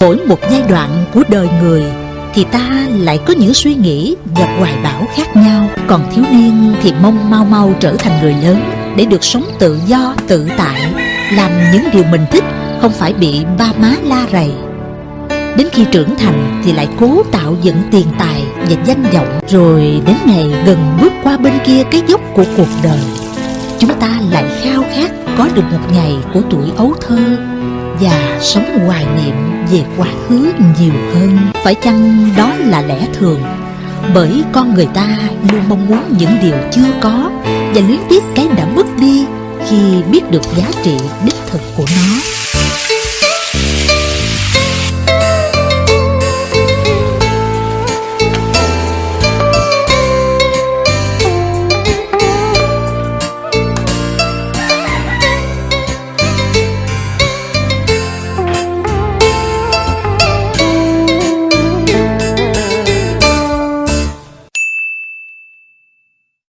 Mỗi một giai đoạn của đời người thì ta lại có những suy nghĩ và hoài bão khác nhau. Còn thiếu niên thì mong mau mau trở thành người lớn để được sống tự do, tự tại, làm những điều mình thích, không phải bị ba má la rầy. Đến khi trưởng thành thì lại cố tạo dựng tiền tài và danh vọng, rồi đến ngày gần bước qua bên kia cái dốc của cuộc đời, chúng ta lại khao khát có được một ngày của tuổi ấu thơ và sống hoài niệm về quá khứ nhiều hơn. Phải chăng đó là lẽ thường? Bởi con người ta luôn mong muốn những điều chưa có và luyến tiếc cái đã mất đi khi biết được giá trị đích thực của nó.